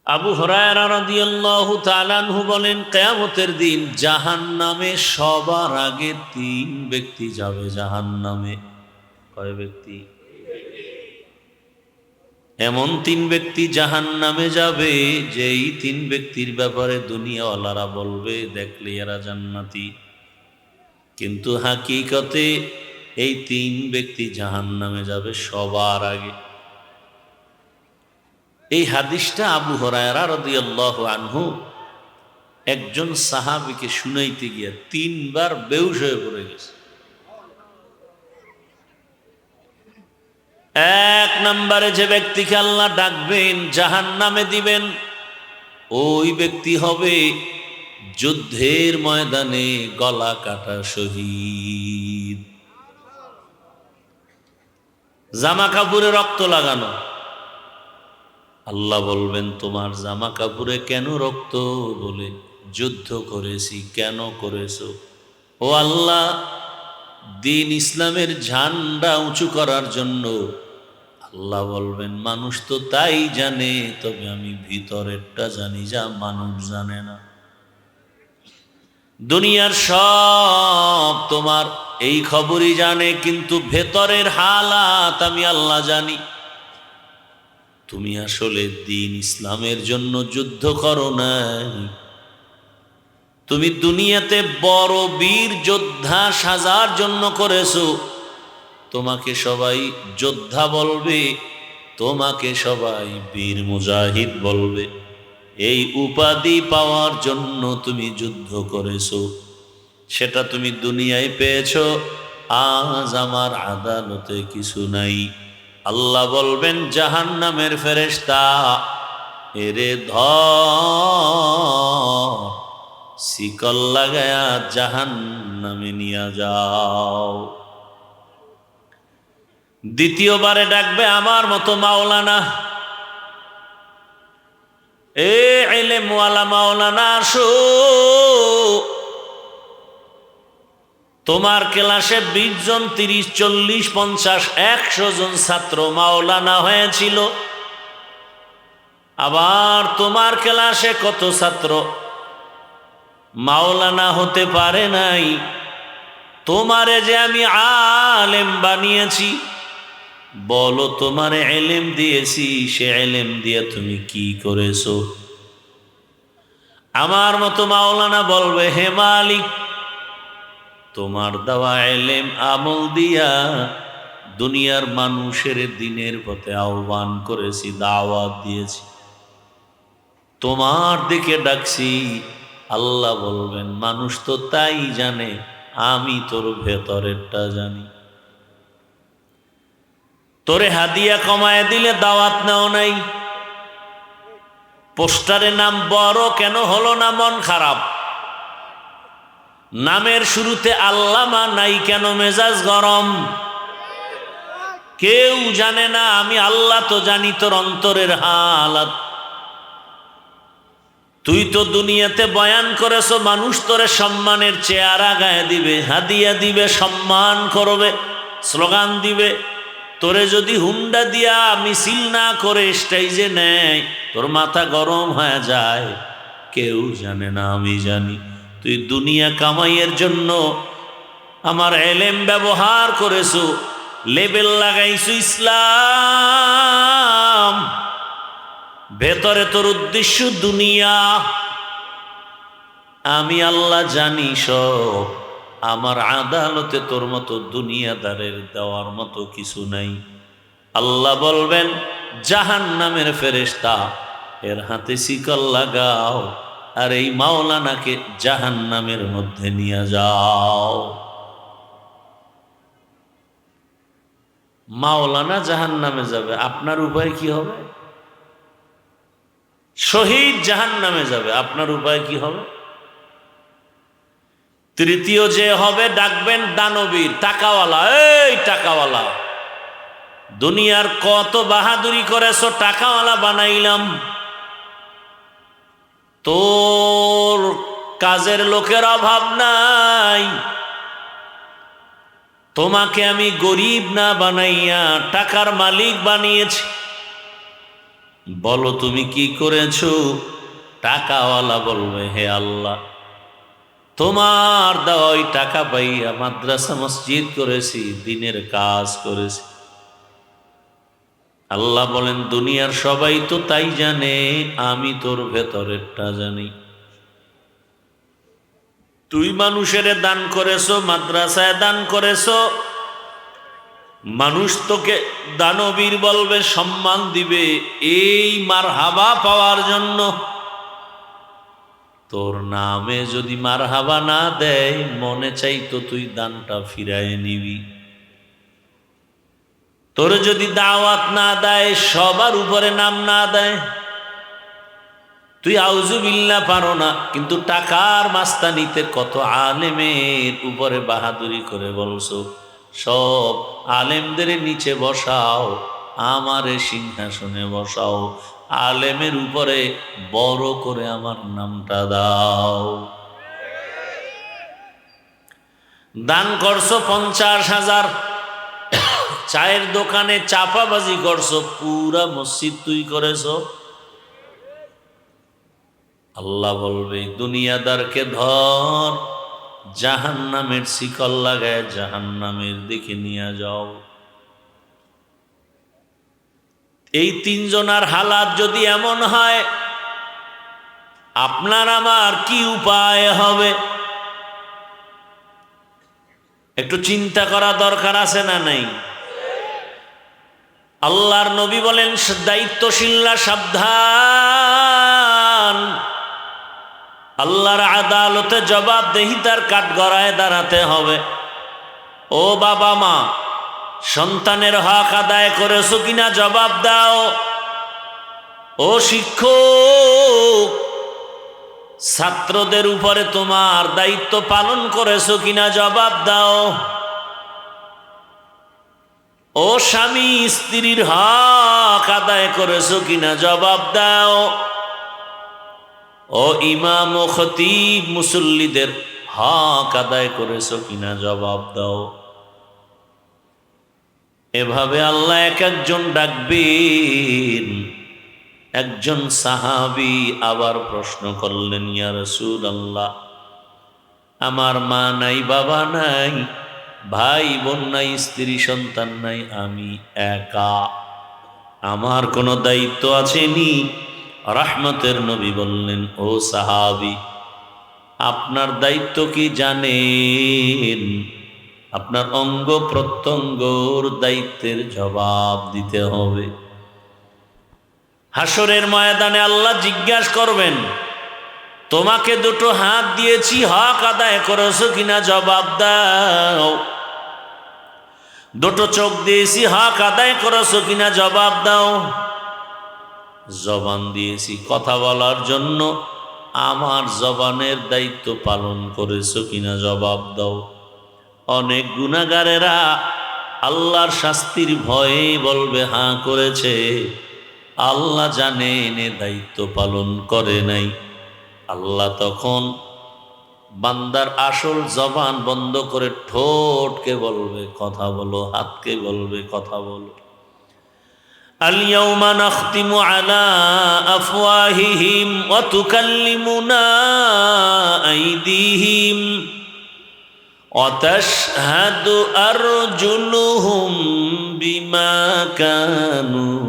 আবু হুরায়রা রাদিয়াল্লাহু তাআলা আনহু বলেন, কিয়ামতের দিন জাহান্নামে সবার আগে তিন ব্যক্তি যাবে জাহান্নামে। কয় ব্যক্তি? এমন তিন ব্যক্তি জাহান্নামে যাবে যে এই তিন ব্যক্তির ব্যাপারে দুনিয়াওয়ালারা বলবে দেখলে এরা জান্নাতি, কিন্তু হাকিকতে এই তিন ব্যক্তি জাহান্নামে যাবে সবার আগে। এই হাদিসটা আবু হুরায়রা রাদিয়াল্লাহু আনহু একজন সাহাবীকে শুনাইতে গিয়ে তিনবার বেহুশ হয়ে পড়ে গেছে। এক নম্বরে যে ব্যক্তিকে আল্লাহ ডাকবেন, জাহান্নামে দিবেন, ওই ব্যক্তি হবে যুদ্ধের ময়দানে গলা কাটা শহীদ, জামা কাপড়ে রক্ত লাগানো। আল্লাহ বলবেন, তোমার জামা কাপড়ে কেন রক্ত? বলে, যুদ্ধ করেছি। কেন করেছো? ও আল্লাহ, দিন ইসলামের ঝান্ডা উঁচু করার জন্য। আল্লাহ বলবেন, মানুষ তো তাই জানে, তবে আমি ভিতরেরটা জানি যা মানুষ জানে না। দুনিয়ার সব তোমার এই খবরই জানে, কিন্তু ভেতরের হালাত আমি আল্লাহ জানি। তুমি আসলে দিন ইসলামের জন্য যুদ্ধ করো নাই, তুমি দুনিয়াতে বড় বীর যোদ্ধা সাজার জন্য করেছো। তোমাকে সবাই যোদ্ধা বলবে, তোমাকে সবাই বীর মুজাহিদ বলবে। এই উপাধি পাওয়ার জন্য তুমি যুদ্ধ করেছো, সেটা তুমি দুনিয়ায় পেয়েছো। আজ আমার আদালতে কিছু নাই। আল্লাহ বলবেন, জাহান্নামের ফেরেশতা, এরে ধর, শিকল লাগায়া জাহান্নামে নিয়ে যাও। দ্বিতীয়বারে ডাকবে আমার মতো মাওলানা, এ ইলমওয়ালা মাওলানা আসো। তোমার ক্লাসে 20 জন, 30, 40, 50, 100 জন ছাত্র মাওলানা হয়েছিল। আবার তোমার ক্লাসে কত ছাত্র মাওলানা হতে পারে নাই। তোমারে যে আমি আলেম বানিয়েছি, বলো তোমারে ইলম দিয়েছি, সে ইলম দিয়ে তুমি কি করেছো? আমার মতো মাওলানা বলবে, হে মালিক, তোমার দেওয়া ইলম আমল দিয়া দুনিয়ার মানুষের দিনের পথে আহ্বান করেছি, দাওয়াত দিয়েছি, তোমার দিকে ডাকছি। আল্লাহ বলবেন, মানুষ তো তাই জানে, আমি তোর ভেতরেরটা জানি। তোরে হাদিয়া কমায় দিলে দাওয়াত নাও নাই, পোস্টারে নাম বড় কেন হলো না মন খারাপ, নামের শুরুতে আল্লামা নাই কেন মেজাজ গরম। কেউ জানে না, আমি আল্লাহ তো জানি তোর অন্তরের হালাত। তুই তো দুনিয়াতে বয়ান করেছো, মানুষ তোরে সম্মানের চেহারা গায়ে দিবে, হাদিয়া দিবে, সম্মান করবে, স্লোগান দিবে। তোরে যদি হুন্ডা দিয়া মিছিল না করে স্টেজে নেয়, তোর মাথা গরম হয়ে যায়। কেউ জানে না, আমি জানি। তুই দুনিয়া কামাইয়ের জন্য আমার ইলম ব্যবহার করেছো, লেবেল লাগাইছো ইসলাম, ভেতরে তোর উদ্দেশ্য দুনিয়া। আমি আল্লাহ জানি সব। আমার আদালতে তোর মতো দুনিয়াদারের দেওয়ার মতো কিছু নাই। আল্লাহ বলবেন, জাহান্নামের ফেরেশতা, এর হাতে শিকল লাগাও, আর এই মাওলানাকে জাহান্নামের মধ্যে নিয়ে যাও। মাওলানা জাহান্নামে যাবে, আপনার উপায় কি হবে? শহীদ জাহান্নামে যাবে, আপনার উপায় কি হবে? তৃতীয় যে হবে, ডাকবেন দানবীর, টাকাওয়ালা, এই টাকাওয়ালা, দুনিয়ার কত বাহাদুরি করেছো, টাকাওয়ালা বানাইলাম, তোর কাজের লোকের অভাব নাই, তোমাকে আমি গরিব না বানাইয়া টাকার মালিক বানিয়েছি। বলো তুমি কি করেছো? টাকাওয়ালা বলবে, হে আল্লাহ, তোমার দেওয়া ওই টাকা পাইয়া মাদ্রাসা মসজিদ করেছি, দিনের কাজ করেছি। আল্লাহ বলেন, দুনিয়ার সবাই তো তাই জানে, আমি তোর ভেতরেরটা জানি। তুই মানুষের দান করেছো, মাদ্রাসায় দান করেছো, মানুষ তোকে দানবীর বলবে, সম্মান দিবে, এই মারহাবা পাওয়ার জন্য। তোর নামে যদি মারহাবা না দেয়, মনে চাইতো তুই দানটা ফিরায় নিবি। তোর যদি দাওয়াত না দেয়, সবার উপরে নাম না দেয়, তুই আউযুবিল্লাহ পারো না, কিন্তু টাকার মাস্তানিতে কত আলেমের উপরে বাহাদুরি করে বলছো, সব আলেমদের নিচে বসাও, আমারে সিংহাসনে বসাও, আলেমের উপরে বড় করে আমার নামটা দাও। দান করছো 50,000, চায়ের দোকানে চাপাবাজি করছো, পুরা মসজিদ তুই করেছো। আল্লাহ বলবে, দুনিয়াদারকে ধর, জাহান্নামের শিকল লাগায় জাহান্নামের দিকে নিয়ে যাও। এই তিনজনার হালাত যদি এমন হয়, আপনার আমার কি উপায় হবে? একটু চিন্তা করা দরকার আছে না নাই? আল্লাহর নবী বলেন, দায়িত্বশীলরা সাবধান, আল্লাহর আদালতে জবাবদেহিতার কাঠগড়ায় দাঁড়াতে হবে। ও বাবা মা, সন্তানের হক আদায় করেছো কিনা জবাব দাও। ও শিক্ষক, ছাত্রদের উপরে তোমার দায়িত্ব পালন করেছো কিনা জবাব দাও। ও স্বামী, স্ত্রীর হক আদায় করেছো কিনা জবাব দাও। ও ইমাম ও খতিব, মুসল্লিদের হক আদায় করেছো কিনা জবাব দাও। এভাবে আল্লাহ এক একজন ডাকবেন। একজন সাহাবী আবার প্রশ্ন করলেন, ইয়া রাসূলুল্লাহ, আমার মা নাই, বাবা নাই, ভাই বোন নাই, স্ত্রী সন্তান নাই, আমি একা, আমার কোনো দায়িত্ব আছেনি? রহমতের নবী বললেন, ও সাহাবী, আপনার দায়িত্ব কি জানেন? আপনার অঙ্গ প্রত্যঙ্গর দায়িত্বের জবাব দিতে হবে। হাসরের ময়দানে আল্লাহ জিজ্ঞাসা করবেন, তোমাকে দুটো হাত দিয়েছি, হক আদায় করেছো কিনা জবাব দাও। দুটো চোখ দিয়েছি, হক আদায় করেছো কিনা জবাব দাও। জবান দিয়েছি কথা বলার জন্য, আমার জবানের দায়িত্ব পালন করেছো কিনা জবাব দাও। অনেক গুনাহগারেরা আল্লাহর শাস্তির ভয়ে বলবে হ্যাঁ করেছে, আল্লাহ জানেন এ দায়িত্ব পালন করে নাই। আল্লাহ তখন বান্দার আসল জবান বন্ধ করে ঠোঁটকে বলবে কথা বলো, হাতকে বলবে কথা বলো। اليوم نختم على أفواههم وتكلمنا أيديهم وتشهد أرجلهم بما كانوا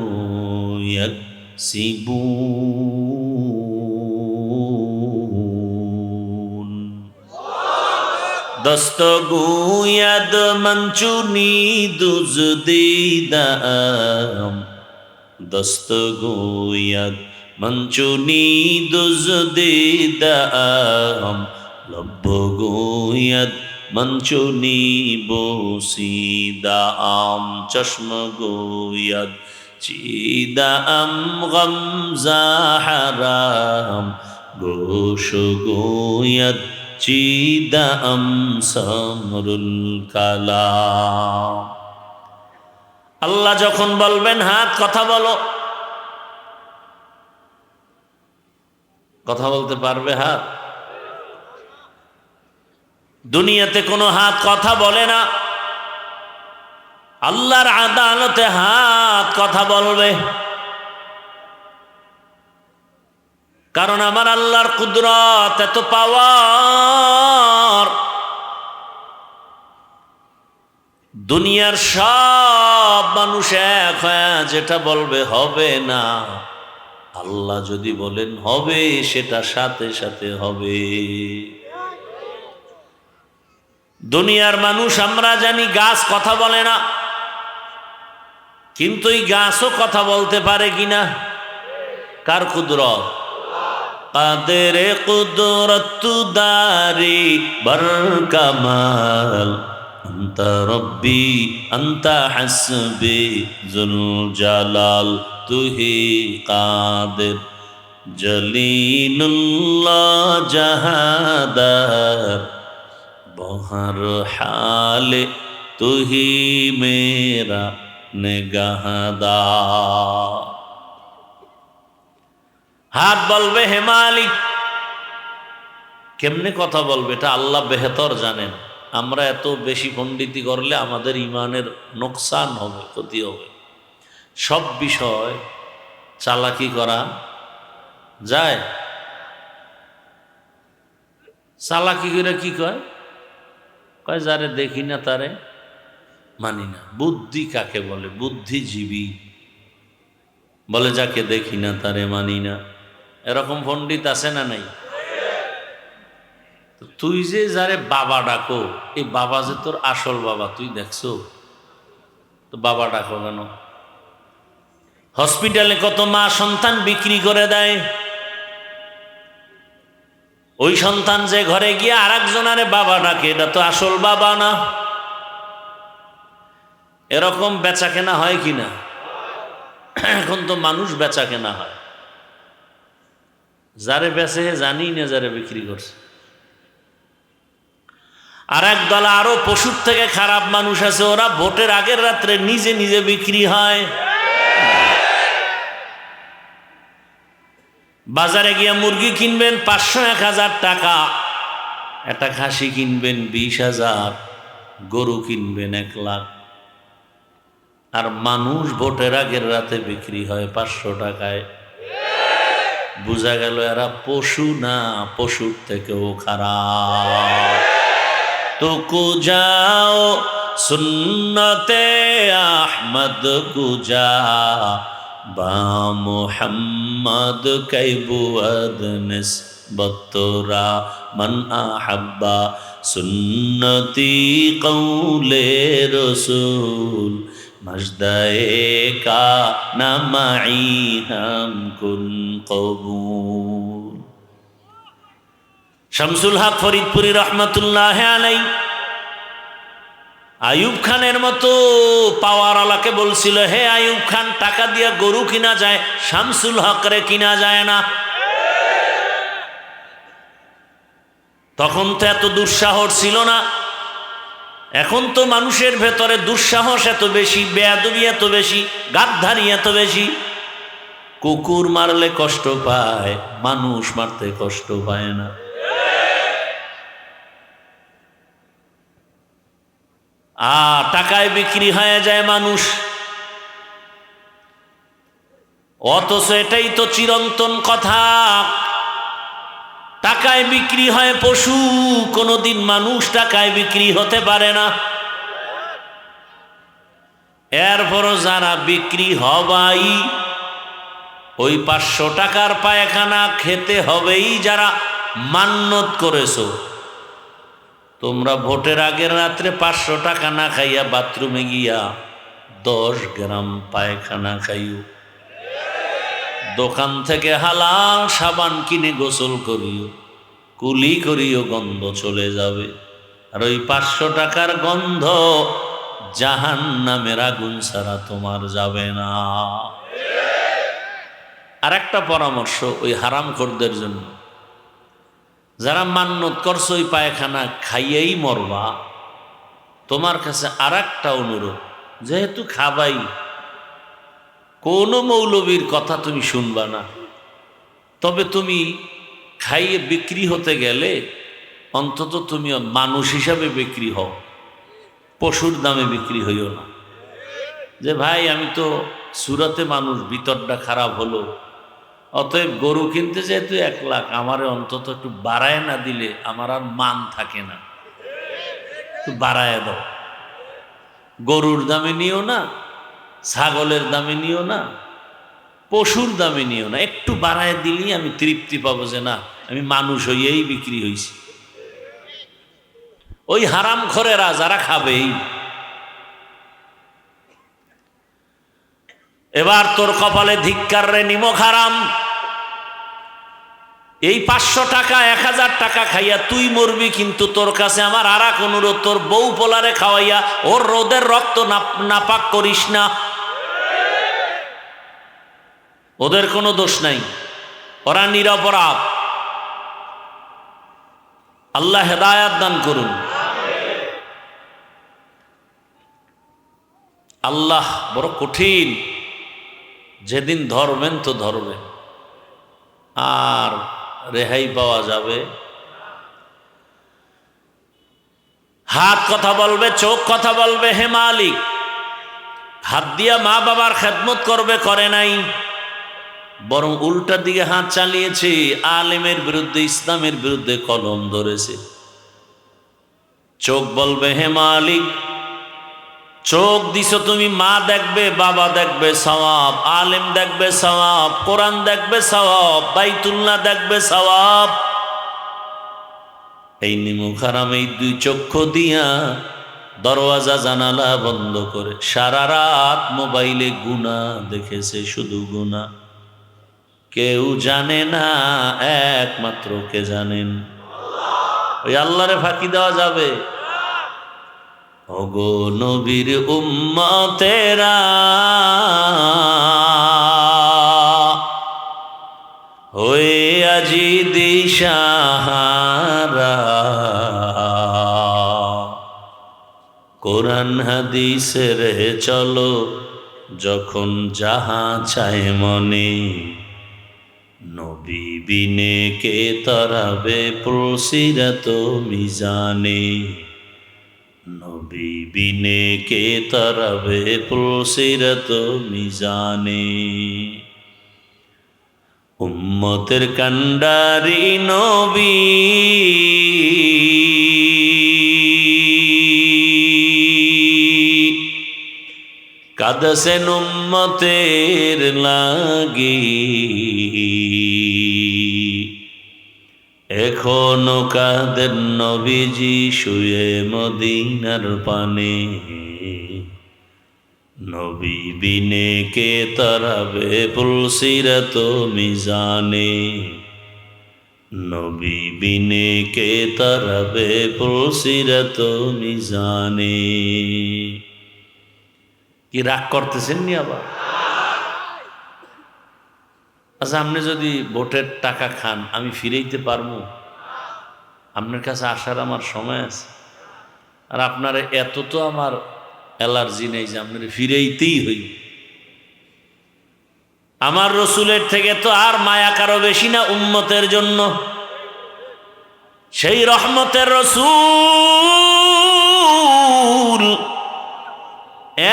يكسبون دستگوید منچونی دزدیدم دستگوید منچونی دزدیدم لب گوید منچونی بوسیدم چشم گوید چیدم غمزه حرام گوش گوید چیدم سمرুল কালাম। আল্লাহ যখন বলবেন হাত কথা বলো, কথা বলতে পারবে হাত? দুনিয়াতে কোনো হাত কথা বলে না, আল্লাহর আদালতে হাত কথা বলবে। কারণ আমার আল্লাহর কুদরত এত পাওয়ার, দুনিয়ার সব মানুষ এক হয়ে যেটা বলবে হবে না, আল্লাহ যদি বলেন হবে সেটা সাথে সাথে হবে। দুনিয়ার মানুষ আমরা জানি গাছ কথা বলে না, কিন্তু এই গাছও কথা বলতে পারে কিনা? কার কুদরত? কাদের কুদরত দারি বর কামাল, আন্তা রব্বি আন্তা হাসবি জুল জালাল, তুহি কাদের জলিলুল্লাহ জাহাদার, বহর হালে তুহি মেরা নিগাহদার। হাত বলবে হে মালিক, কেমনে কথা বলবে এটা আল্লাহ বেহতর জানেন। আমরা এত বেশি পণ্ডিতি করলে আমাদের ইমানের নোকসান হবে, ক্ষতি হবে। সব বিষয় চালাকি করা যায়? চালাকি করে কি কয়? কয় যারে দেখি না তারে মানি না। বুদ্ধি কাকে বলে? বুদ্ধিজীবী বলে যাকে দেখি না তারে মানি না। এরকম পণ্ডিত আছে না নাই? তুই যে যারে বাবা ডাকো, এই বাবা যে তোর আসল বাবা তুই দেখছো? তো বাবা ডাকো কেন? হসপিটালে কত মা সন্তান বিক্রি করে দেয়, ওই সন্তান যে ঘরে গিয়ে আর একজনারে বাবা ডাকে, এটা তো আসল বাবা না। এরকম বেচা কেনা হয় কিনা? এখন তো মানুষ বেচা কেনা হয়, যারে বেচে জানি না যারে বিক্রি করছে। আর এক দল আরো পশুর থেকে খারাপ মানুষ আছে, ওরা ভোটের আগের রাত্রে নিজে নিজে বিক্রি হয়। বাজারে গিয়ে মুরগি কিনবেন 500-1000 টাকা, একটা খাসি কিনবেন 20,000, গরু কিনবেন 1 লাখ, আর মানুষ ভোটের আগের রাতে বিক্রি হয় 500 টাকায়। বোঝা গেল এরা পশু না, পশুর থেকেও খারাপ। তো কুজাও সুন্নতে আহমদ কুজা, বা মুহাম্মদ কাইবুয়াদ নিসবতরা, মান আহাব্বা সুন্নতি কৌলে রসুল, মজদায়ে কা নামাই হাম কুন কবুল। শামসুল হক ফরিদপুরি রহমতুল্লাহ আলাইহি আয়ুব খানের মতো পাওয়ারওয়ালাকে বলছিল, হে আয়ুব খান, টাকা দিয়া গরু কিনা যায়, শামসুল হকরে কিনা যায় না। তখন তো এত দুঃসাহস ছিল না। এখন তো মানুষের ভেতরে দুঃসাহস এত বেশি, বেয়াদবি এত বেশি, গাদ্দারি এত বেশি। কুকুর মারলে কষ্ট পায়, মানুষ মারতে কষ্ট পায় না। টাকায় বিক্রি হয়ে যায় মানুষ, অথচ এটাই তো চিরন্তন কথা। টাকায় বিক্রি হয় পশু, কোনোদিন মানুষ টাকায় বিক্রি হতে পারে না। এরপরও যারা বিক্রি হবাই, ওই 500 টাকার পায়খানা খেতে হবেই যারা মান্যত করেছো। তোমরা ভোটের আগের রাত্রে 500 টাকা না খাইয়া বাথরুমে গিয়া 10 গ্রাম পায়খানা খাইও। দোকান থেকে হালাল সাবান কিনে গোসল করিও, কুলি করিও, গন্ধ চলে যাবে। আর ওই 500 টাকার গন্ধ জাহান্নামের আগুন ছাড়া তোমার যাবে না। আর একটা পরামর্শ ওই হারামখোরদের জন্য, যারা মান্যত করছো ওই পায়খানা খাইয়েই মরবা, তোমার কাছে আর একটা অনুরোধ, যেহেতু খাবাই, কোনো মৌলবীর কথা তুমি শুনবা না। তবে তুমি খাইয়ে বিক্রি হতে গেলে অন্তত তুমি মানুষ হিসাবে বিক্রি হও, পশুর দামে বিক্রি হইও না। যে ভাই আমি তো সুরাতে মানুষ, ভিতরটা খারাপ হলো, অতএব গরু কিনতে যেহেতু 1 লাখ, আমারে অন্তত একটু বাড়ায় না দিলে আমার আর মান থাকে না, একটু বাড়ায় দাও। গরুর দামে নিও না, ছাগলের দামে নিও না, পশুর দামে নিও না, একটু বাড়ায় দিলেই আমি তৃপ্তি পাবো যে না, আমি মানুষ হইয়েই বিক্রি হইছি। ওই হারাম খোরেরা যারা খাবেই। এবার তোর কপালে ধিক্কার রে, নিমক হারাম। এই 500 টাকা 1000 টাকা খাইয়া তুই মরবি, কিন্তু তোর কাছে আমার আর এক অনুরোধ, তোর বউ পোলারে খাওয়াইয়া ওর রোদের রক্ত নাপাক করিস না। ওদের কোনো দোষ নাই, ওরা নিরপরাধ। আল্লাহ হেদায়াত দান করুন। আল্লাহ বড় কঠিন, যেদিন ধরবেন তো ধরবেন, আর রেহাই পাওয়া যাবে। হাত কথা বলবে, চোখ কথা বলবে, হে মালিক। হাত দিয়া মা বাবার খেদমত করবে, করে নাই, বরং উল্টার দিকে হাত চালিয়েছে, আলেমের বিরুদ্ধে, ইসলামের বিরুদ্ধে কলম ধরেছে। চোখ বলবে, হে মালিক, চোখ দিছো তুমি, মা দেখবে, বাবা দেখবে সওয়াব, আলেম দেখবে সওয়াব, কোরআন দেখবে সওয়াব, বাইতুল্লাহ দেখবে সওয়াব। এই নিমক হারাম এই 2 চক্ষু দিয়া দরওয়াজা জানালা বন্ধ করে সারা রাত মোবাইলে গুনাহ দেখেছে, শুধু গুনাহ। কেউ জানে না, একমাত্র কে জানেন? ওই আল্লাহরে ফাঁকি দেওয়া যাবে? ওগো নবীর উম্মতেরা, হয়ে আজি দিশাহারা, কোরআন হাদিসের চলো যখন যাহা চায় মনে, নবী বিনে কে তরাবে পুলসিরাত মিজানে, নবী বিনে কে তরাবে পুলসিরাত মিজানে। উম্মতের কান্ডারি নবী, কাঁদছেন উম্মতের লাগি, এখনো কাঁদেন নবীজি শুয়ে মদিনার পানে, নবী বিনে কে তরাবে পুলসিরাত মিজানে, নবী বিনে কে তরাবে পুলসিরাত মিজানে। কি রাগ করতেছেন নি আবার? আচ্ছা, আপনি যদি ভোটের টাকা খান, আমি ফিরাইতে পারবো? আপনার কাছে আসার আমার সময় আছে? আর আপনার এত তো আমার অ্যালার্জি নেই যে আপনার ফিরাইতেই হই। আমার রসুলের থেকে তো আর মায়া কারো বেশি না উম্মতের জন্য। সেই রহমতের রসুল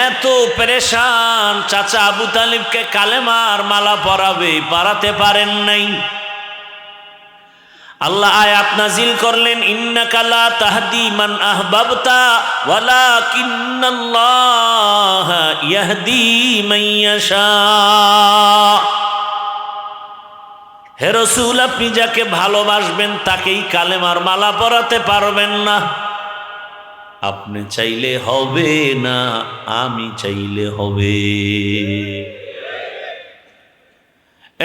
এত পেরেশান, চাচা আবু তালিবকে কালেমার মালা পরাবে, পরাতে পারেন নাই। আল্লাহ আয়াত নাজিল করলেন, ইন্নাকা লা তাহদি মান আহবাবতা ওয়ালাকিন্নাল্লাহা ইয়াহদি মান ইয়াশা। হে রাসূল, আপনি যাকে ভালোবাসবেন তাকেই কালেমার মালা পরাতে পারবেন না। আপনি চাইলে হবে না, আমি চাইলে হবে।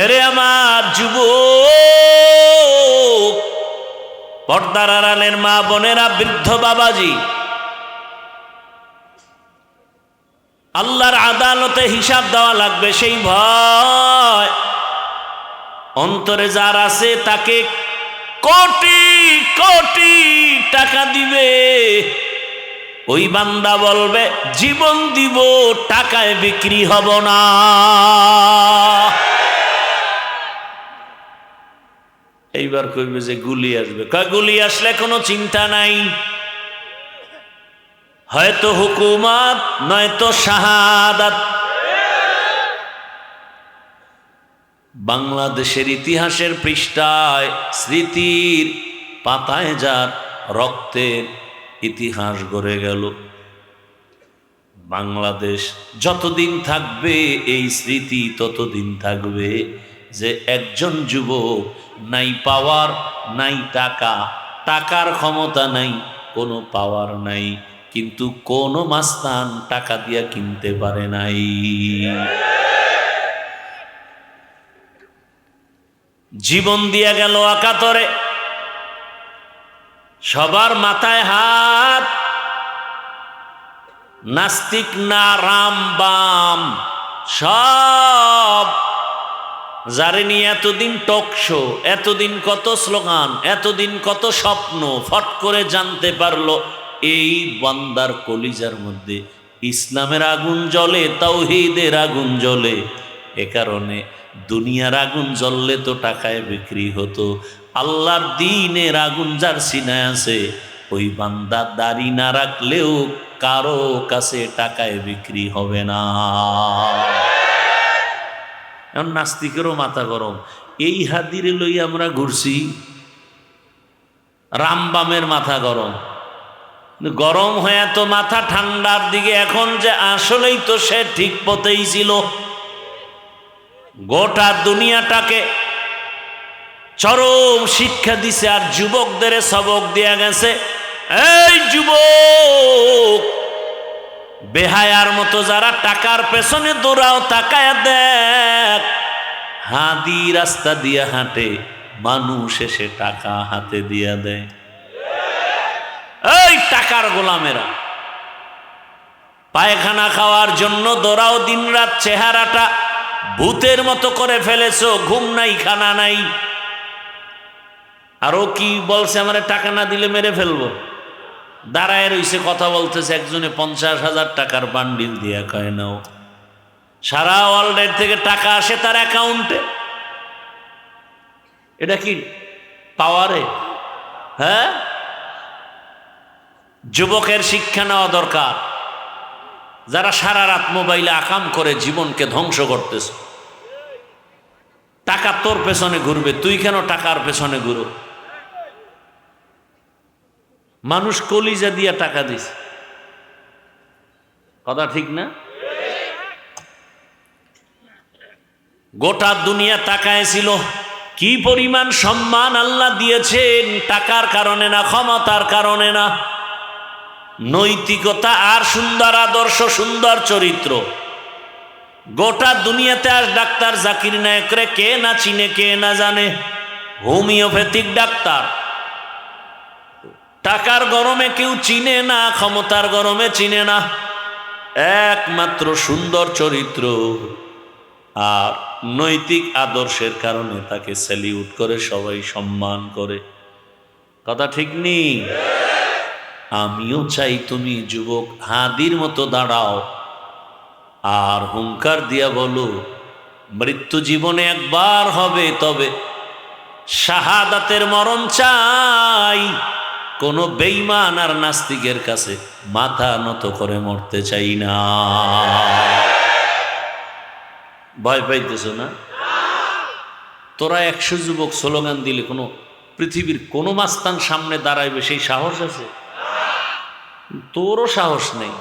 এরে আমার যুবক, পর্দার আড়ালের মা বোনেরা, বৃদ্ধ বাবাজি, আল্লাহর আদালতে হিসাব দেওয়া লাগবে, সেই ভয় অন্তরে যার আছে তাকে কোটি কোটি টাকা দিবে, ওই বান্দা বলবে জীবন দিব, টাকায় বিক্রি হব না। এইবার কইবে যে গুলি আসবে, গুলি আসলে কোনো চিন্তা নাই, হয়তো হুকুমত নয়তো শাহাদাত। বাংলাদেশের ইতিহাসের পৃষ্ঠায় স্মৃতির পাতায় যার রক্তের ইতিহাস গড়ে গেল। বাংলাদেশ যতদিন থাকবে এই স্মৃতি ততদিন থাকবে যে একজন যুবক নাই পাওয়ার, নাই টাকা, টাকার ক্ষমতা নাই, কোনো পাওয়ার নাই, কিন্তু কোনো মাস্তান টাকা দিয়া কিনতে পারে নাই। জীবন দিয়া গেল একাতরে, সবার মাথায় হাত, নাস্তিক না রাম বাম সব, যারে নিয়ে এতদিন টক শো, এতদিন কত স্লোগান, এতদিন কত স্বপ্ন, ফট করে জানতে পারলো এই বান্দার কলিজার মধ্যে ইসলামের আগুন জ্বলে, তাওহীদের আগুন জ্বলে। এ কারণে দুনিয়ার আগুন জ্বললে তো টাকায় বিক্রি হতো, আল্লাহর দ্বীনের আগুন যার সিনায় আছে ওই বান্দা দাড়ি না রাখলেও কারো কাছে টাকায় বিক্রি হবে না। এখন নাস্তিকেরও মাথা গরম, এই হাদিরে লই আমরা ঘুরছি, রামবামের মাথা গরম, গরম হয়ে তো মাথা ঠান্ডার দিকে, এখন যে আসলেই তো সে ঠিক পথেই ছিল। গোটা দুনিয়াটাকে চরম শিক্ষা দিছে আর যুবকদের সবক দেয়া গেছে। এই যুবক, বেহায়ার মতো যারা টাকার পেছনে দৌড়াও, তাকায় দেখ, হাদি রাস্তা দিয়া হাঁটে, মানুষ এসে টাকা হাতে দিয়া দেয়। এই টাকার গোলামেরা পায়খানা খাওয়ার জন্য দৌড়াও দিনরাত, চেহারাটা ভূতের মতো করে ফেলেছো, ঘুম নাই, খানা নাই। আরো কি বলছে, আমার টাকা না দিলে মেরে ফেলবো। দাঁড়ায় রইছে, কথা বলতেছে, একজনে 50,000 টাকার বান্ডিল দিয়া কয় নাও। সারা ওয়ার্ল্ডের থেকে টাকা আসে তার অ্যাকাউন্টে। এটা কি পাওয়ারে? হ্যাঁ, যুবকের শিক্ষা নেওয়া দরকার। যারা সারা রাত মোবাইলে আকাম করে জীবনকে ধ্বংস করতেছে, টাকা তোর পেছনে ঘুরবে, তুই কেন টাকার পেছনে ঘুরো? মানুষ কলিজা দিয়া টাকা দিস, কথা ঠিক না? গোটা দুনিয়া তাকায় ছিল, কি পরিমাণ সম্মান আল্লাহ দিয়েছেন, টাকার কারণে না, ক্ষমতার কারণে না, নৈতিকতা আর সুন্দর আদর্শ, সুন্দর চরিত্র। গোটা দুনিয়াতে আজ ডাক্তার জাকির নায়েকরে কে না চিনে, কে না জানে, হোমিওপ্যাথিক ডাক্তার। টাকার গরমে কেউ চিনে না, ক্ষমতার গরমে চিনে না, একমাত্র সুন্দর চরিত্র আর নৈতিক আদর্শের কারণে তাকে স্যালিউট করে, সবাই সম্মান করে। কথা ঠিক নেই? আমিও চাই তুমি যুবক হাদির মতো দাঁড়াও আর হুঙ্কার দিয়া বলো, মৃত্যু জীবনে একবার হবে, তবে শাহাদাতের মরণ চাই। কোন বেঈমান আর নাস্তিকের কাছে মাথা নত করে মরতে চাই না। ভয় পাইতেছ না? তোরা 100 যুবক স্লোগান দিলে কোনো পৃথিবীর কোনো মাস্তান সামনে দাঁড়াইবে সেই সাহস আছে? তোরও সাহস নেই,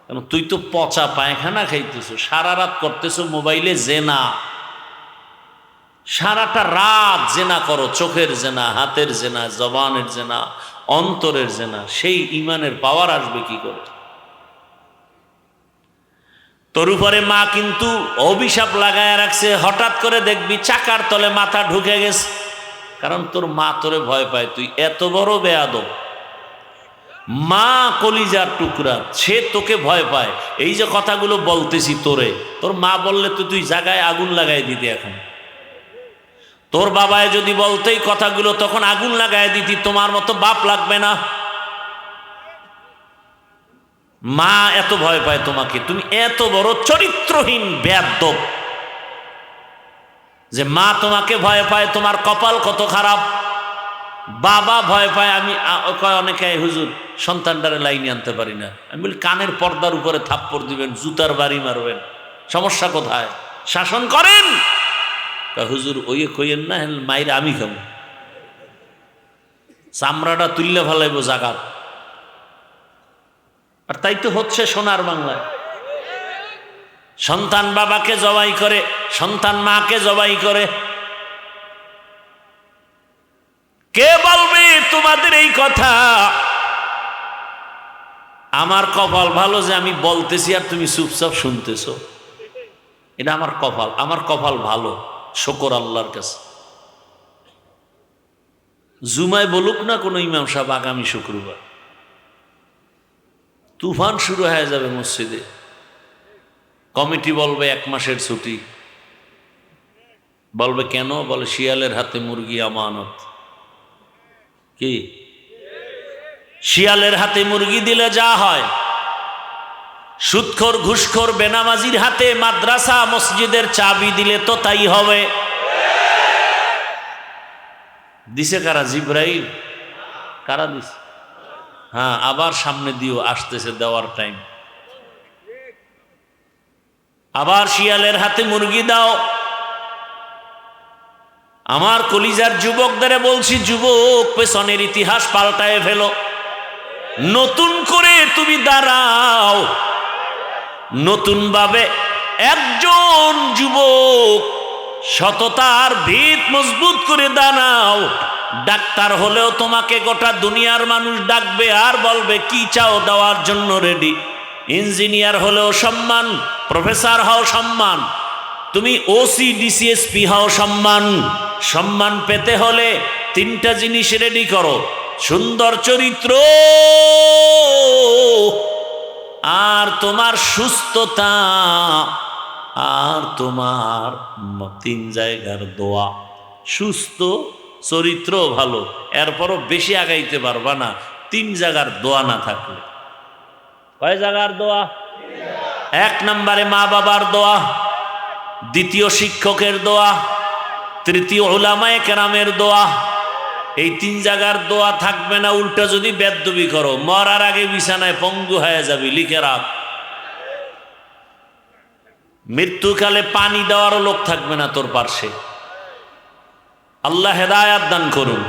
কেন তুই তো পচা পায়খানা খাইতেছ, সারা রাত করতেছ মোবাইলে জেনা, সারাটা রাত জেনা করো, চোখের জেনা, হাতের জেনা, জবানের জেনা, অন্তরের জেনা, সেই ইমানের পাওয়ার আসবে কি করে? তোর উপরে মা কিন্তু অভিশাপ লাগায় রাখছে, হঠাৎ করে দেখবি চাকার তলে মাথা ঢুকে গেছে, কারণ তোর মা তোরে ভয় পায়, তুই এত বড় বেয়াদব। মা কলিজার টুকরা, সে তোকে ভয় পায়। এই যে কথাগুলো বলতেছি তোরে, তোর মা বললে তো তুই জায়গায় আগুন লাগাই দিতি। এখন তোর বাবায় যদি বলতেই কথাগুলো, তখন আগুন লাগাই দিতি, তোমার মতো বাপ লাগবে না। মা এত ভয় পায় তোমাকে, তুমি এত বড় চরিত্রহীন বেয়াদব যে মা তোমাকে ভয় পায়, তোমার কপাল কত খারাপ। বাবা ভয় পায়, আমি কয় অনেকে, হুজুর সন্তানটারে লাইনে আনতে পারি না। আমি বলি কানের পর্দার উপরে থাপ্পড় দিবেন, জুতার বাড়ি মারবেন, সমস্যা কোথায়? শাসন করেন, হুজুর ওই কইেন না, মাইরে আমি খাবো, চামড়াটা তুললে ফেলাইবো জাগাত। আর তাই তো হচ্ছে সোনার বাংলায়। সন্তান বাবাকে জবাই করে, সন্তান মাকে জবাই করে। কে বলবে তোমাদের এই কথা? আমার কপাল ভালো যে আমি বলতেছি আর তুমি চুপচাপ শুনতেছো। এটা আমার কপাল, আমার কপাল ভালো, শুকর আল্লাহর কাছে। জুমায় বলুক না কোনো ইমাম সাহেব আগামী শুক্রবার তুফান শুরু হয়ে যাবে মসজিদে, কমিটি বলবে 1 মাসের ছুটি। বলবে কেন? বলে শিয়ালের হাতে মুরগি আমানত। কি শিয়ালের হাতে মুরগি দিলে যা হয়, সুদখোর ঘুষখোর বেনামাজির হাতে মাদ্রাসা মসজিদের চাবি দিলে তো তাই হবে। দিছে কারা? জিব্রাইল। কারা দিছে? হ্যাঁ, আবার সামনে দিও, আসতেছে দেওয়ার টাইম। আবার শিয়ালের হাতে মুরগি দাও। আমার কলিজার যুবকদের বলছি, যুবক, পেছনের ইতিহাস পাল্টায় ফেলো, নতুন করে তুমি দাঁড়াও। নতুন ভাবে একজন যুবক সততার ভিত মজবুত করে দাঁড়াও। ডাক্তার হলেও তোমাকে গোটা দুনিয়ার মানুষ ডাকবে আর বলবে কি চাও, দেওয়ার জন্য রেডি। ইঞ্জিনিয়ার হলেও সম্মান, প্রফেসর হও সম্মান, তুমি ওসি ডিসিএসপি হও সম্মান। সম্মান পেতে হলে 3টা জিনিস রেডি করো: সুন্দর চরিত্র, আর তোমার সুস্থতা, আর তোমার 3 জায়গার দোয়া। সুস্থ, চরিত্র ভালো, এরপরও বেশি আগাইতে পারবা না 3 জায়গার দোয়া না থাকলে। কয় জায়গার দোয়া? 1 নম্বরে মা বাবার দোয়া, 2য় শিক্ষকের দোয়া, 3য় উলামায়ে কেরামের দোয়া। এই 3 জায়গার দোয়া থাকবে না, উল্টা যদি বেদবি করো মরার আগে বিছানায় পঙ্গু হয়ে যাবি। লিখে রাখ, মৃত্যুকালে পানি দেওয়ারও লোক থাকবে না তোর পার্শ্বে। আল্লাহ হেদায়াত দান করুন।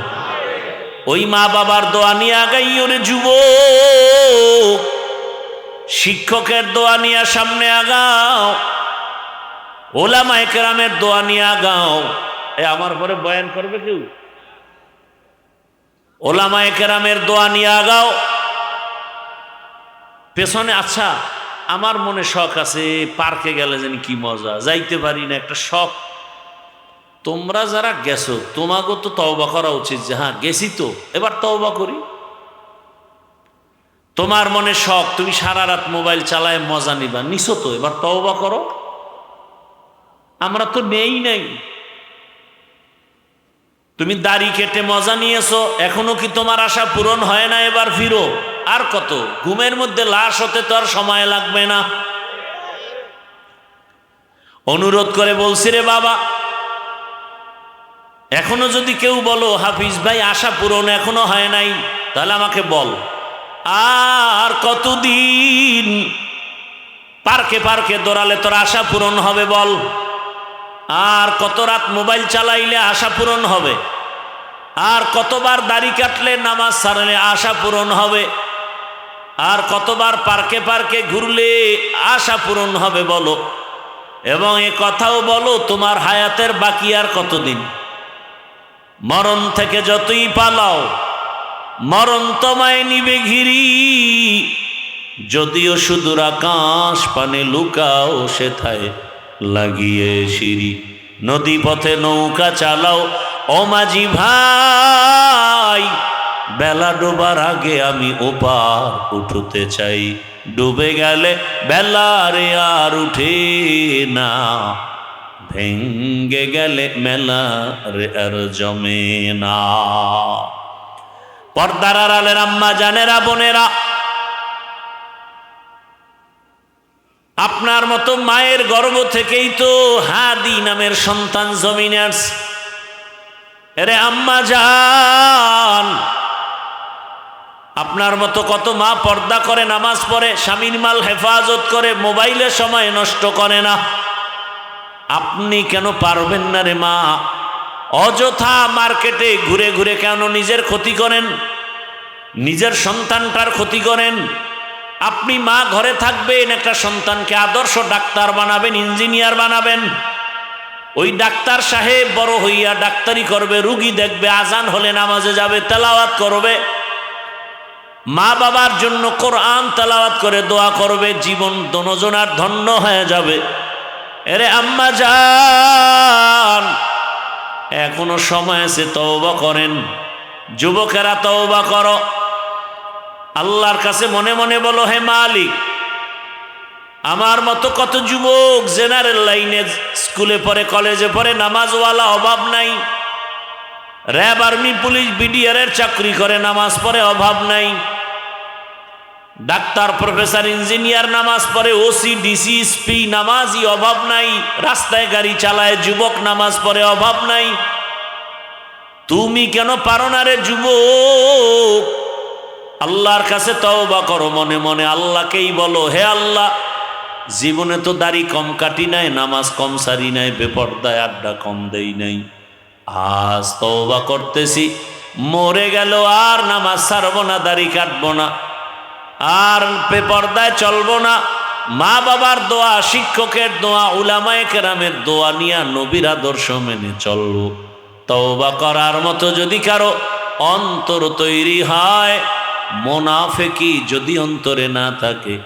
ওই মা বাবার দোয়া নিয়ে আগাইও রে যুবক, শিক্ষকের দোয়া নিয়ে সামনে আগাও, উলামায়ে কেরামের দোয়া নিয়ে আগাও। আমার পরে বয়ান করবে কেউ? উলামায়ে কেরামের দোয়া নিয়ে আগাও পেছনে। আচ্ছা, আমার মনে শখ আছে, পার্কে গেলে জানি কি মজা, যাইতে পারি না, একটা শখ। তোমরা যারা গেছো তোমাকেও তো তওবা করা উচিত যে হ্যাঁ গেছি তো, এবার তওবা করি। তোমার মনে শখ, তুমি সারা রাত মোবাইল চালায় মজা নিবা, নিছো তো, এবার তওবা করো। আমরা তো নেই নাই। তুমি দাড়ি কেটে মজা নিয়েছো, এখনো কি তোমার আশা পূরণ হয় না? এবার ফিরো। আর কত? ঘুমের মধ্যে লাশ হতে তো আর সময় লাগবে না। অনুরোধ করে বলছি রে বাবা, এখনো যদি কেউ বলো হাফিজ ভাই আশা পূরণ এখনো হয় নাই, তাহলে আমাকে বল, আর কতদিন পার্কে পার্কে দৌড়ালে তোর আশা পূরণ হবে বল? আর কত রাত মোবাইল চালাইলে আশা পূরণ হবে? আর কতবার দাড়ি কাটলে নামাজ ছাড়লে আশা পূরণ হবে? আর কতবার পার্কে পার্কে ঘুরলে আশা পূরণ হবে বলো? এবং এ কথাও বলো তোমার হায়াতের বাকি আর কতদিন? মরণ থেকে যতই পালাও মরণ তোমায় নিবে ঘিরি, যদিও সুদূর আকাশ পানে লুকাও সেথায় লাগিয়ে সিঁড়ি। নদী পথে নৌকা চালাও ও মাঝি ভাই, বেলা ডোবার আগে আমি ওপার উঠতে চাই। ডুবে গেলে বেলা রে আর উঠে না, ভেঙ্গে গেলে মেলা রে আর জমে না। পর্দার আড়ালের আম্মা জানেরা, বোনেরা, আপনার মতো মায়ের গর্ভ থেকেই তো হাদি নামের সন্তান জমিনে আসছে। এরে আম্মা জান, আপনার মতো কত মা পর্দা করে, নামাজ পড়ে, স্বামীর মাল হেফাজত করে, মোবাইলে সময় নষ্ট করে না। আপনি কেন পারবেন না রে মা? অযথা মার্কেটে ঘুরে ঘুরে কেন নিজের ক্ষতি করেন, নিজের সন্তানটার ক্ষতি করেন? আপনি মা ঘরে থাকবেন, একটা সন্তানকে আদর্শ ডাক্তার বানাবেন, ইঞ্জিনিয়ার বানাবেন। ওই ডাক্তার সাহেব বড় হইয়া ডাক্তারি করবে, রুগী দেখবে, আজান হলে নামাজে যাবে, তেলাওয়াত করবে, মা বাবার জন্য কোরআন তেলাওয়াত করে দোয়া করবে, জীবন দনজনার ধন্য হয়ে যাবে। এরে আম্মা জান, এখনো সময় আছে, তওবা করেন। যুবকেরা তওবা করো, আল্লাহর কাছে মনে মনে বলো, হে মালিক, আমার মতো কত যুবক জেনারেল লাইনে স্কুলে পড়ে, কলেজে পড়ে, নামাজওয়ালা অভাব নাই। র্যাব, আর্মি, পুলিশ, বিডিআর এর চাকরি করে, নামাজ পড়ে, অভাব নাই। ডাক্তার, প্রফেসর, ইঞ্জিনিয়ার নামাজ পড়ে, ওসি, ডিসি, এসপি নামাজি, অভাব নাই। রাস্তায় গাড়ি চালায় যুবক, নামাজ পড়ে, অভাব নাই। তুমি কেন পারো না রে যুবক? আল্লাহর কাছে তওবা করো মনে মনে, আল্লাহকেই বলো, হে আল্লাহ, জীবনে তো দাড়ি কম কাটি নাই, নামাজ কম সারি নাই, বেপরদায় আড্ডা কম দেই নাই। আজ তওবা করতেছি, মরে গেল আর নামাজ ছাড়বো না, দাড়ি কাটবো না, আর বেপরদায় চলবো না। মা বাবার দোয়া, শিক্ষকের দোয়া, উলামায়ে কেরামের দোয়া নিয়ে নবীর আদর্শ মেনে চলবো। তওবা করার মতো যদি কারো অন্তর তৈরি হয়, মুনাফিকি যদি অন্তরে না থাকে,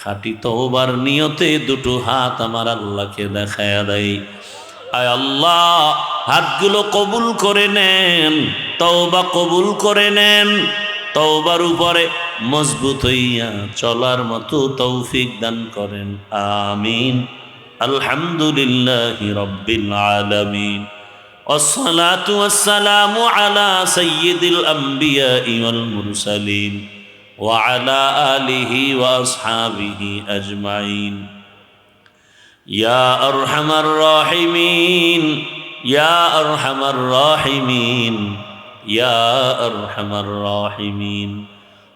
খাঁটি তওবার নিয়তে দুটো হাত আমার আল্লাহকে দেখায়া দেয়। আয় আল্লাহ, হাতগুলো কবুল করে নেন, তওবা কবুল করে নেন, তওবার উপরে মজবুত হইয়া চলার মতো তৌফিক দান করেন। আমিন। আলহামদুলিল্লাহি রাব্বিল আলামিন। والصلاة والسلام على سيد الأنبياء والمرسلين وعلى آله وأصحابه أجمعين. يا أرحم الراحمين، يا أرحم الراحمين، يا أرحم الراحمين.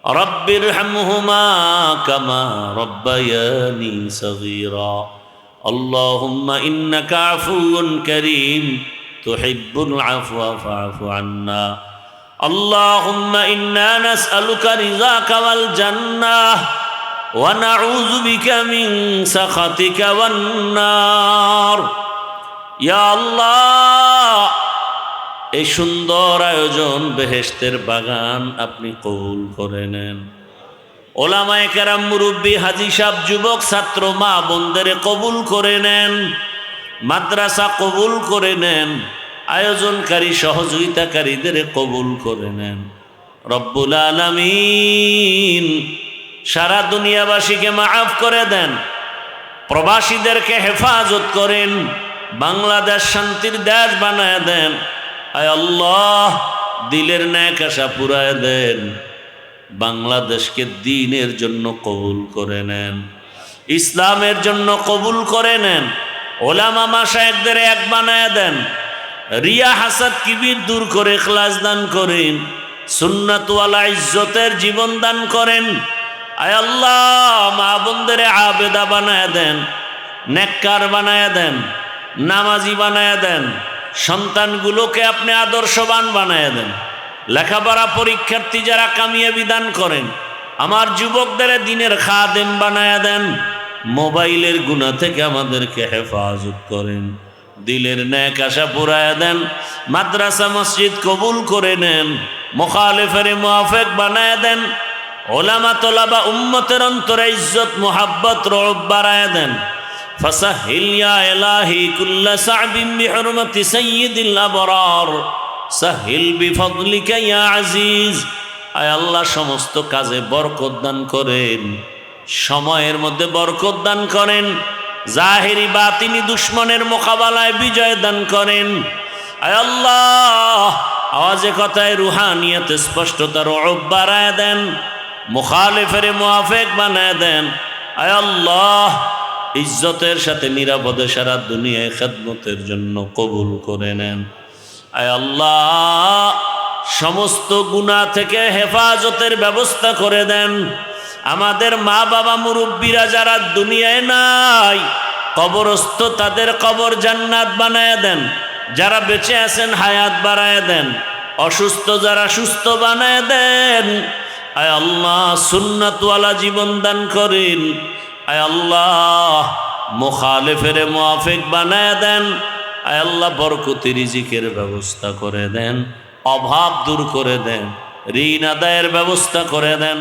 رب ارحمهما كما ربياني صغيرا. اللهم إنك عفو كريم تحب العفو فاعف عنا. اللهم إنا نسألك رضاك والجنة ونعوذ بك من سخطك والنار. يا الله, এই সুন্দর আয়োজন, বেহেশতের বাগান আপনি কবুল করে নেন। ওলামায়ে কেরাম, মুরব্বী, হাজী সাহেব, যুবক, ছাত্র, মা বোনদের কবুল করে নেন। মাদ্রাসা কবুল করে নেন। আয়োজনকারী, সহযোগিতাকারীদের কবুল করে নেন। রব্বুল আলামিন সারা দুনিয়াবাসীকে মাফ করে দেন। প্রবাসীদেরকে হেফাজত করেন। বাংলাদেশ শান্তির দেশ বানায় দেন। আয় আল্লাহ, দিলের ন্যাক আশা পুরায় দেন। বাংলাদেশকে দ্বীনের জন্য কবুল করে নেন, ইসলামের জন্য কবুল করে নেন। ওলামা মাশায়েখদের এক বানায় দেন। রিয়া, হাসাদ, কিবির দূর করে ইখলাস দান করেন। সুন্নাত ওয়ালা ইজ্জতের জীবন দান করেন। আয় আল্লাহ, মা বোনদের আবেদা বানায় দেন, নেককার বানায় দেন, নামাজি বানায় দেন। সন্তানগুলোকে আপনি আদর্শবান বানায় দেন। লেখাপড়া পরীক্ষার্থী যারা কামিয়াবি দান করেন। আমার যুবকদের দিনের খাদেম বানায় দেন। মোবাইলের গুনাহ থেকে আমাদেরকে হেফাজত করেন। দিলের ন্যাক আশা পুরায় দেন। মাদ্রাসা মসজিদ কবুল করে নেন। মুখালিফের মুআফিক বানায় দেন। ওলামা তোলাবা উম্মতের অন্তরে ইজ্জত, মুহাব্বত, রওব বাড়ায় দেন। ফাসাহিল ইয়া ইলাহি কুল্লা সা'বিন বিহুরমাতি সাইয়্যিদিল আবরার সাহিল বিফদলিকা ইয়া আজিজ। আয় আল্লাহ, সমস্ত কাজে বরকত দান করেন, সময়ের মধ্যে বরকত দান করেন, জাহেরি বাতিনি দুশ্মনের মোকাবেলায় বিজয় দান করেন। আয় আল্লাহ, আওয়াজে কথায় রুহানিয়তে স্পষ্টতা, রওব বাড়ায় দেন। মুখালিফের মুআফিক বানায় দেন। আয় আল্লাহ, ইজ্জতের সাথে নিরাপদে সারা দুনিয়ায় খেদমতের জন্য কবুল করে নেন। আয় আল্লাহ, সমস্ত গুনাহ থেকে হেফাজতের ব্যবস্থা করে দেন। আমাদের মা বাবা মুরব্বীরা যারা দুনিয়ায় নাই, কবরস্থ তাদের কবর জান্নাত বানায় দেন, যারা বেঁচে আছেন হায়াত বাড়ায় দেন, অসুস্থ যারা সুস্থ বানায় দেন। আয় আল্লাহ সুন্নাতওয়ালা জীবন দান করেন। আয় আল্লাহ মুখালেফের মুআফিক বানায় দেন। আয় আল্লাহ বরকতি রিজিকের ব্যবস্থা করে দেন, অভাব দূর করে দেন, ঋণ আদায়ের ব্যবস্থা করে দেন।